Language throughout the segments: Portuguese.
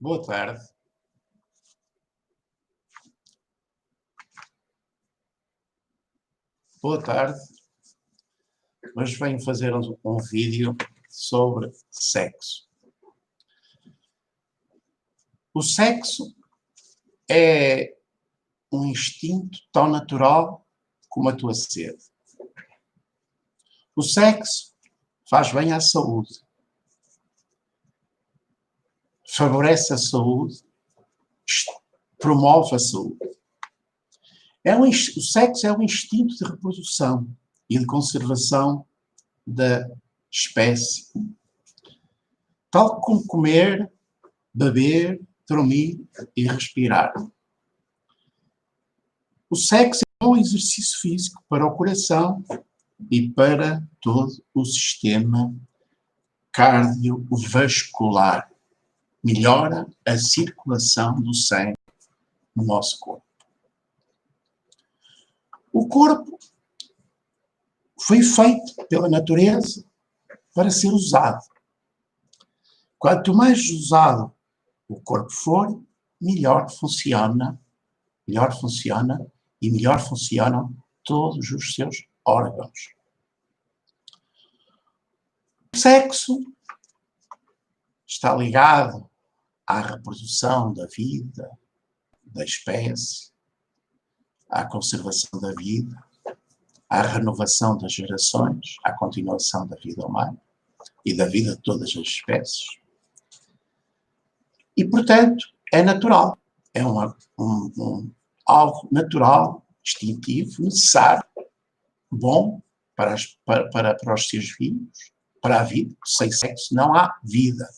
Boa tarde. Boa tarde. Hoje venho fazer um vídeo sobre sexo. O sexo é um instinto tão natural como a tua sede. O sexo faz bem à saúde. Favorece a saúde, promove a saúde. O sexo é um instinto de reprodução e de conservação da espécie. Tal como comer, beber, dormir e respirar. O sexo é um exercício físico para o coração e para todo o sistema cardiovascular. Melhora a circulação do sangue no nosso corpo. O corpo foi feito pela natureza para ser usado. Quanto mais usado o corpo for, melhor funciona e melhor funcionam todos os seus órgãos. O sexo está ligado à reprodução da vida, da espécie, à conservação da vida, à renovação das gerações, à continuação da vida humana e da vida de todas as espécies. E, portanto, é natural. É algo natural, instintivo, necessário, bom para os seres vivos, para a vida. Sem sexo não há vida.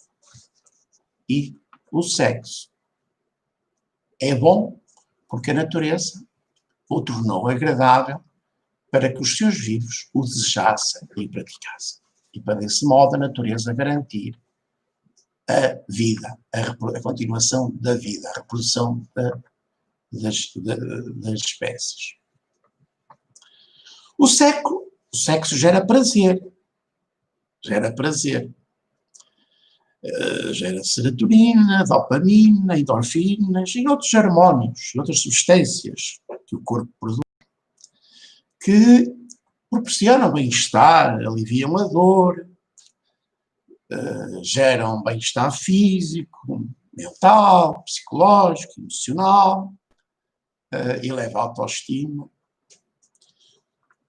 E o sexo é bom porque a natureza o tornou agradável para que os seus vivos o desejassem e o praticassem. E para desse modo a natureza garantir a vida, a continuação da vida, a reprodução das espécies. O sexo gera prazer. Gera serotonina, dopamina, endorfinas e outros hormônios, outras substâncias que o corpo produz, que proporcionam bem-estar, aliviam a dor, geram bem-estar físico, mental, psicológico, emocional, eleva a autoestima.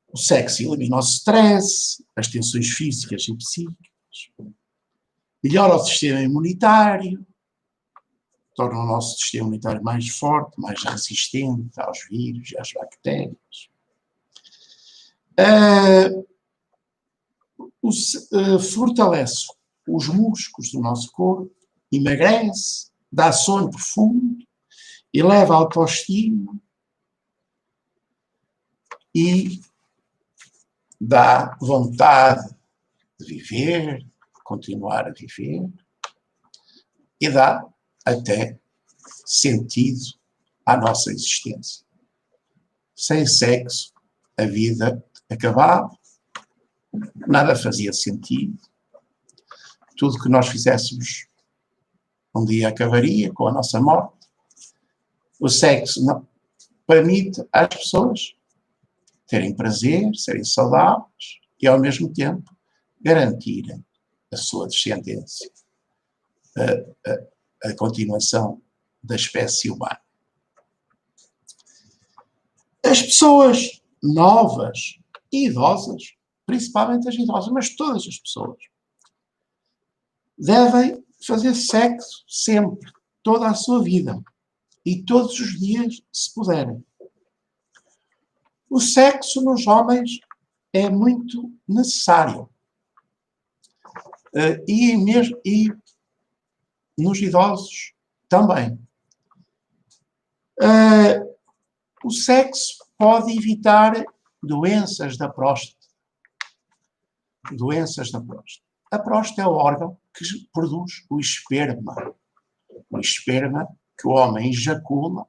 O sexo elimina o stress, as tensões físicas e psíquicas, melhora o sistema imunitário, torna o nosso sistema imunitário mais forte, mais resistente aos vírus e às bactérias. Fortalece os músculos do nosso corpo, emagrece, dá sono profundo, eleva a autoestima e dá vontade de viver, continuar a viver, e dá até sentido à nossa existência. Sem sexo, a vida acabava, nada fazia sentido, tudo que nós fizéssemos um dia acabaria com a nossa morte. O sexo não permite às pessoas terem prazer, serem saudáveis e, ao mesmo tempo, garantirem a sua descendência, a continuação da espécie humana. As pessoas novas e idosas, principalmente as idosas, mas todas as pessoas, devem fazer sexo sempre, toda a sua vida e todos os dias, se puderem. O sexo nos homens é muito necessário. E nos idosos também. O sexo pode evitar doenças da próstata. A próstata é o órgão que produz o esperma. O esperma que o homem ejacula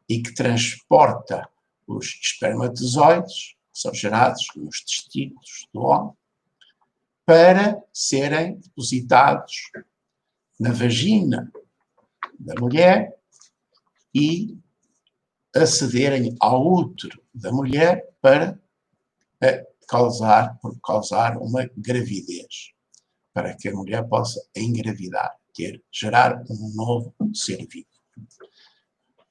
e que transporta os espermatozoides, que são gerados nos testículos do homem, para serem depositados na vagina da mulher e acederem ao útero da mulher para causar uma gravidez, para que a mulher possa engravidar, gerar um novo ser vivo.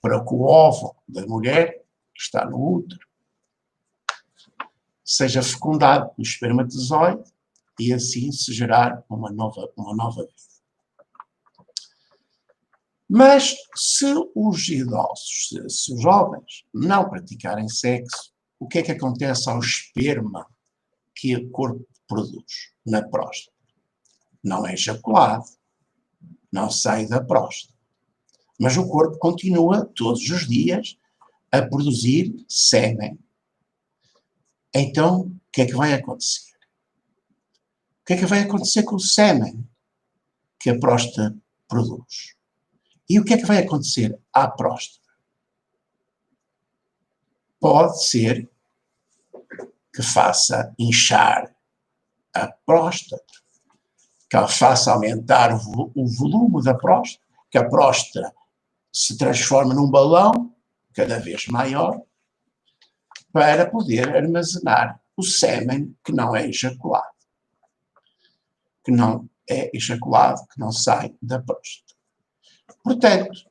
Para que o óvulo da mulher, que está no útero, seja fecundado no espermatozoide e assim se gerar uma nova vida. Mas se os idosos, se os jovens não praticarem sexo, o que é que acontece ao esperma que o corpo produz na próstata? Não é ejaculado, não sai da próstata. Mas o corpo continua todos os dias a produzir sêmen. Então, o que é que vai acontecer? O que é que vai acontecer com o sêmen que a próstata produz? E o que é que vai acontecer à próstata? Pode ser que faça inchar a próstata, que ela faça aumentar o volume da próstata, que a próstata se transforme num balão cada vez maior para poder armazenar o sêmen que não é ejaculado. Que não é ejaculado, que não sai da próstata. Portanto,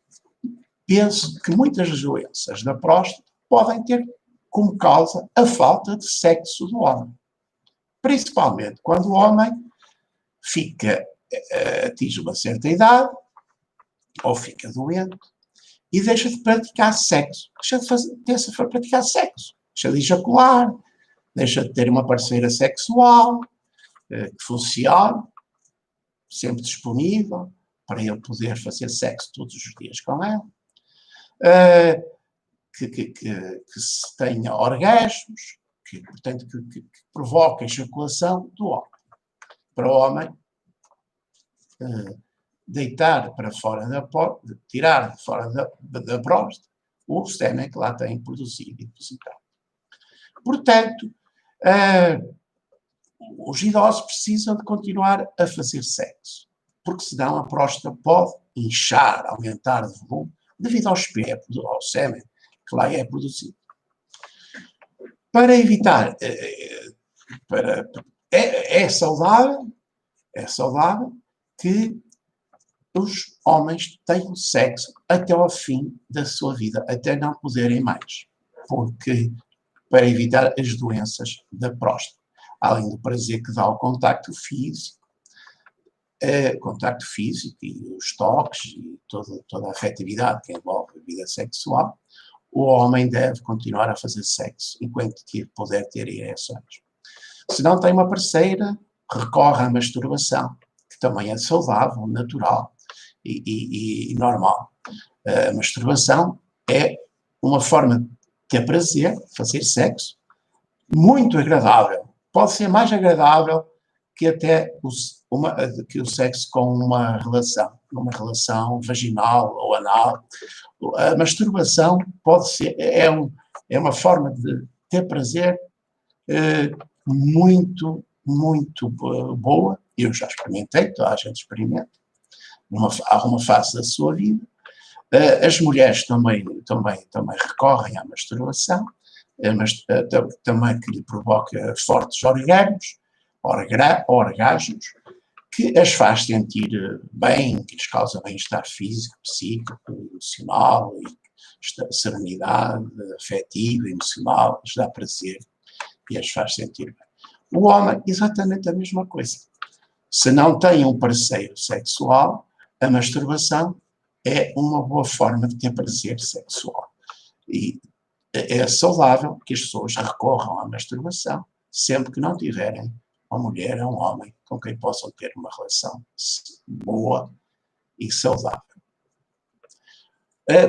penso que muitas doenças da próstata podem ter como causa a falta de sexo do homem. Principalmente quando o homem atinge uma certa idade, ou fica doente, e deixa de praticar sexo. Deixa de praticar sexo. Deixa de ejacular, deixa de ter uma parceira sexual que funcione, sempre disponível, para ele poder fazer sexo todos os dias com ela. Que se tenha orgasmos, portanto, que provoque a ejaculação do homem. Para o homem deitar para fora tirar de fora da próstata o sêmen que lá tem produzido e depositado. Portanto, os idosos precisam de continuar a fazer sexo, porque senão a próstata pode inchar, aumentar de volume, devido ao sêmen que lá é produzido. Para evitar, é saudável que os homens tenham sexo até ao fim da sua vida, até não poderem mais, porque para evitar as doenças da próstata, além do prazer que dá o contacto físico e os toques e toda a afetividade que envolve a vida sexual, o homem deve continuar a fazer sexo enquanto puder ter ereções. Se não tem uma parceira, recorre à masturbação, que também é saudável, natural e normal. A masturbação é uma forma de ter prazer, fazer sexo, muito agradável. Pode ser mais agradável que até o sexo com uma relação vaginal ou anal. A masturbação é uma forma de ter prazer muito, muito boa. Eu já experimentei, toda a gente experimenta, há uma fase da sua vida. As mulheres também recorrem à masturbação, também que lhe provoca fortes orgasmos, que as faz sentir bem, que lhes causa bem-estar físico, psíquico, emocional, serenidade afetiva, emocional, lhes dá prazer e as faz sentir bem. O homem, exatamente a mesma coisa. Se não tem um parceiro sexual, a masturbação é uma boa forma de ter prazer sexual. E é saudável que as pessoas recorram à masturbação sempre que não tiverem uma mulher ou um homem com quem possam ter uma relação boa e saudável.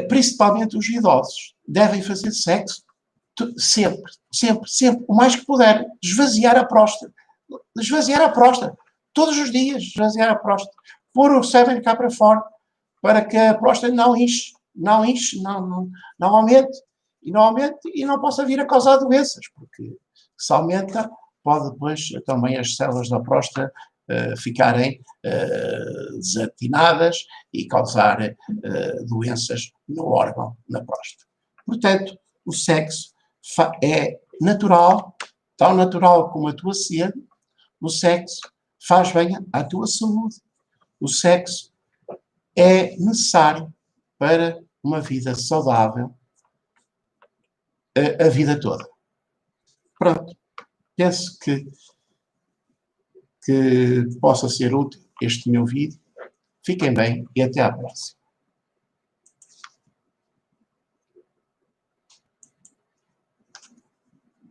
Principalmente os idosos devem fazer sexo sempre, o mais que puder, esvaziar a próstata, todos os dias, esvaziar a próstata, pôr o sêmen cá para fora, para que a próstata não aumente, e não possa vir a causar doenças, porque se aumenta, pode depois também as células da próstata ficarem desatinadas e causar doenças no órgão, na próstata. Portanto, o sexo é natural, tão natural como a tua sede. O sexo faz bem à tua saúde. O sexo é necessário para uma vida saudável a vida toda. Pronto. Penso que possa ser útil este meu vídeo. Fiquem bem e até à próxima.